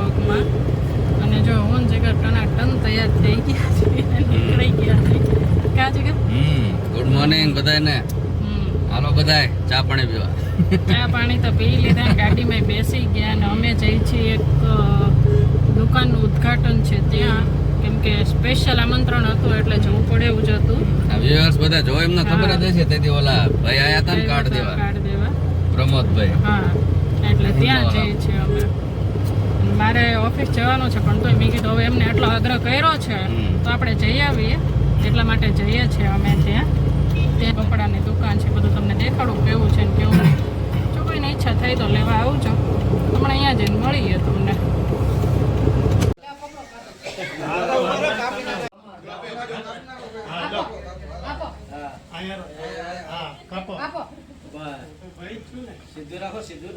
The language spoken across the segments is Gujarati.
વ્લોગમાં. અને જો હું જગ્યા ટનાટન તૈયાર થઈ ગયા છે, નીકળી ગયા છે. ક્યાં જગ્યા? ગુડ મોર્નિંગ બધાને. હાલો બધાય ચા પાણી પીવા. ચા પાણી તો પી લીધા, ગાડીમાં બેસી ગયા અને અમે જઈ છીએ એક દુકાનનું ઉદ્ઘાટન છે ત્યાં, કેમ કે સ્પેશિયલ આમંત્રણ હતું એટલે જવું પડે એવું જ હતું. વ્યુઅર્સ બધા જો એમને ખબર જ હશે તેથી ઓલા ભાઈ આયા હતા ને કાર્ડ દેવા પ્રમોદભાઈ. હા એટલે ત્યાં જઈએ છીએ અમે. મારે ઓફિસ જવાનું છે પણ તોય મેં કીધું હવે એમને એટલો આગ્રહ કર્યો છે તો આપણે જઈ આવીએ, એટલા માટે જઈએ છીએ અમે ત્યાં. ત્યાં કપડાની દુકાન છે, બધું તમને દેખાડું કેવું છે ને કેવું નહીં. જો કોઈને ઈચ્છા થઈ તો લેવા આવજો, હમણાં અહીંયા જઈને મળીએ તમને. સીધું રાખો, સીધું.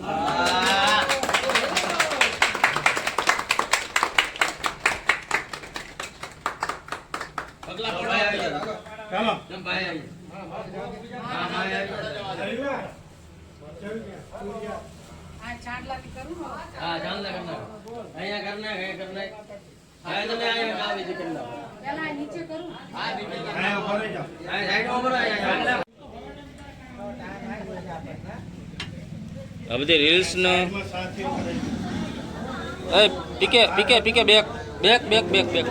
આ બધી રીલ્સ નો પીકે પીકે પીકે back back back back back.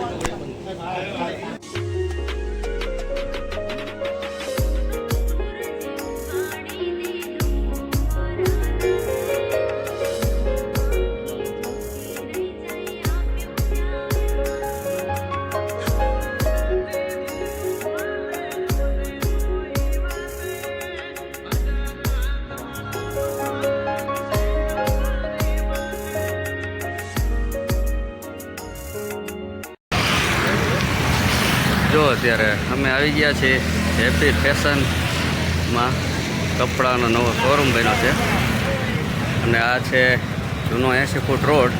જો અત્યારે અમે આવી ગયા છીએ હેપી ફેશનમાં. કપડાનો નવો શોરૂમ બન્યો છે અને આ છે જૂનો 80 ફૂટ રોડ.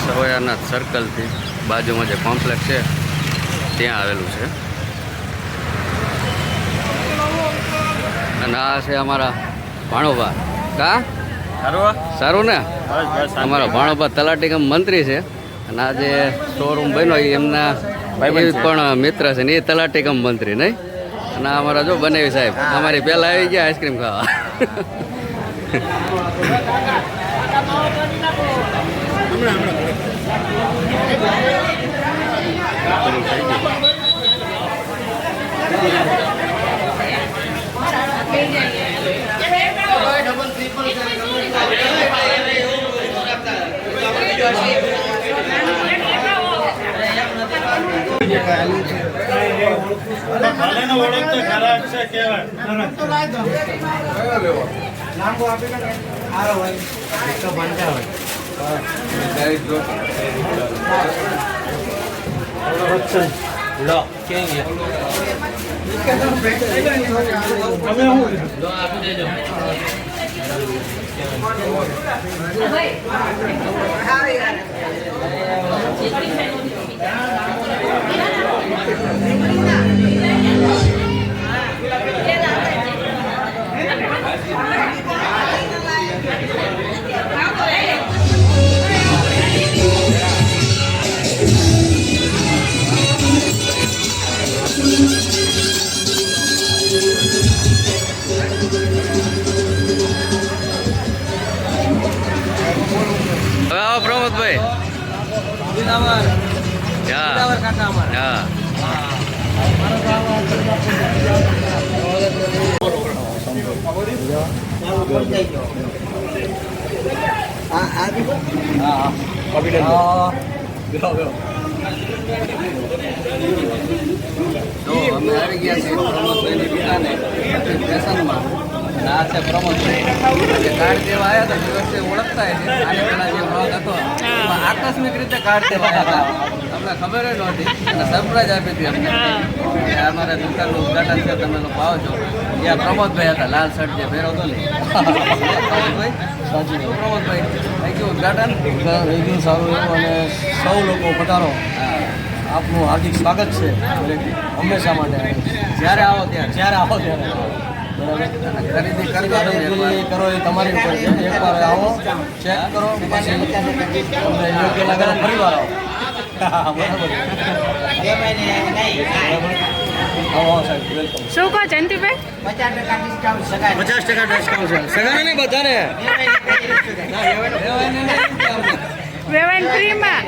સરોયાનાથ સર્કલથી બાજુમાં જે કોમ્પ્લેક્સ છે ત્યાં આવેલું છે. અને આ છે અમારા ભાણોબા. કા સારું ને? અમારા ભાણોબા તલાટી કમ મંત્રી છે અને આ જે શોરૂમ બન્યો એ એમના પણ મિત્ર છે ને એ તલાટી કમ મંત્રી નહીં. અને અમારા જો બનાવી સાહેબ અમારી પહેલા આવી ગયા આઈસ્ક્રીમ ખાવા. પ્રમોદભાઈ અમે આવી ગયા છીએ પ્રમોદભાઈની દુકાને ફેશનમાં. આ છે પ્રમોદભાઈ કાર્ડ દેવા આવ્યા હતા દિવસે ઓળખતા છે. આની પેલા જે વ્લોગ હતો એમાં આકસ્મિક રીતે કાર્ડ દેવા આવ્યા હતા, તમને ખબર જ નહોતી અને સરપ્રાઈઝ આપી હતી અમને. અમારે દુકાનનું ઉદઘાટન છે, તમે લોકો આવજો. ત્યાં પ્રમોદભાઈ હતા, લાલ શર્ટ જે પહેરો હતો ને પ્રમોદભાઈ. પ્રમોદભાઈ થઈ ગયું ઉદઘાટન? એકદમ સારું એવું અને સૌ લોકો પધારો. આપનું હાર્દિક સ્વાગત છે હંમેશા માટે. જ્યારે આવો ત્યારે જ્યારે આવો ત્યારે ખરીદી કરજો તમે એકવાર. ખરીદી કરો એ તમારી ઉપર છે. એકવાર આવો ચેક કરો પછી તમને યોગ્ય લાગે તો ફરી વાર આવો. હા, બરાબર. આવો સાહેબ, વેલકમ. શું કહો જયંતિભાઈ? 50% ડિસ્કાઉન્ટ છે. સગાને નહીં બધાને. લેવાને નહીં આપણે. વેવાઈન ફ્રીમાં.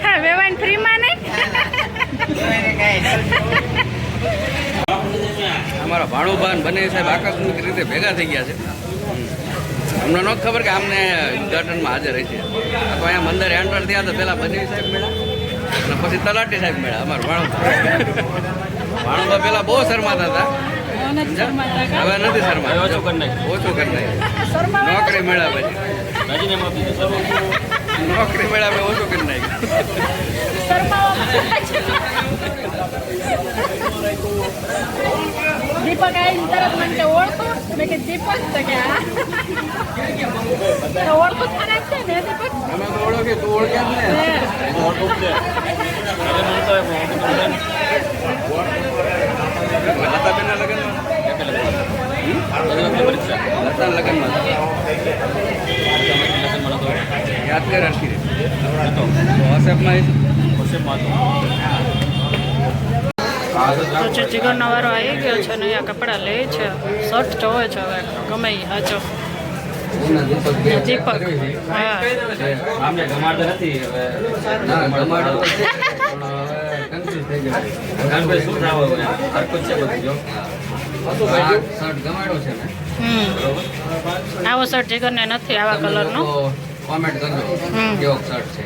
હા, વેવાઈન ફ્રીમાં નહીં. અમારા ભાણુભાન બંને સાહેબ આકસ્મિક રીતે ભેગા થઈ ગયા છે. અમને નહોતી ખબર કે આમને ઉદઘાટનમાં હાજર છે. તો અહીંયા મંદિરે એન્ટર થયા તો પહેલા બંને સાહેબ મળ્યા અને પછી તલાટી સાહેબ મળ્યા. અમારા ભાણુભા પહેલા બહુ શરમાતા હતા, હવે નથી શરમાતા. ઓછું કરી નાખ્યું. નોકરી મળ્યા પછી નોકરી મળ્યા પછી ઓછું કરી નાખ્યું. દીપક આવીને તરત મને કે ઓળખો? મેં કે દીપક તો કે હા. તો ઓળખો જ ખરા છે ને દીપક? અમે તો ઓળખીએ, તું ઓળખ્યા જ ને. લતાબેનના લગ્નમાં લતાના લગ્નમાં યાદ કર હરખી રીતે. વોટ્સએપમાં તો જે જીગરનો વારો આવી ગયો છે ને આ કપડાં લે છે, શર્ટ જોવે છે હવે ગમે એ હાચો. દીપક હા ના જમાડો તો છે પણ હવે કન્ફ્યુઝ થઈ જાય. શર્ટ જમાડો છે ને. આવો શર્ટ જીગરને નથી આવા કલરનો. કોમેન્ટ કરજો હમ. કેવો શર્ટ છે.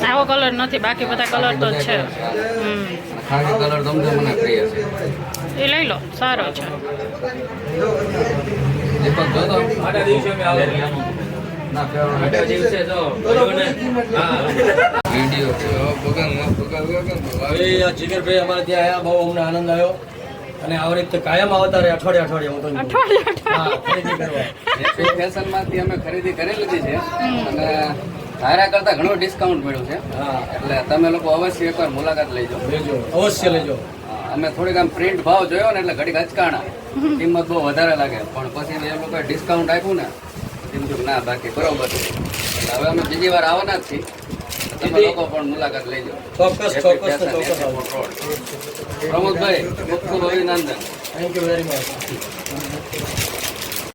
આવો કલર નથી, બાકી બધા કલર તો છે. ખાકી કલર તમને મને પ્રિય છે. એ લઈ લો, સારો છે. દીપક જોતો ના વિડીયો જીગરભાઈ અમારે ત્યાં આવ્યા, બહુ અમને આનંદ આવ્યો અને આવી રીતે કાયમ આવતા રહે અઠવાડિયે હું તો હા, ખરીદી કરવા. ફેશનમાંથી અમે ખરીદી કરી લીધી છે અને ધારા કરતા ઘણું ડિસ્કાઉન્ટ મળ્યું છે. હા, એટલે તમે લોકો અવશ્ય એકવાર મુલાકાત લેજો. લેજો, અવશ્ય લેજો. અમે થોડીક આમ પ્રિન્ટ ભાવ જોયો ને એટલે ઘડીક અચકાણા, કિંમત બહુ વધારે લાગે, પણ પછી એ લોકોએ ડિસ્કાઉન્ટ આપ્યું ને એમ કે ના બાકી બરોબર છે. એટલે હવે અમે બીજી વાર આવવાના જ છીએ. તમે લોકો પણ મુલાકાત લેજો. ચોક્કસ ચોક્કસ ચોક્કસ આવો. પ્રમોદભાઈ ખૂબ ખૂબ અભિનંદન. Thank you very much.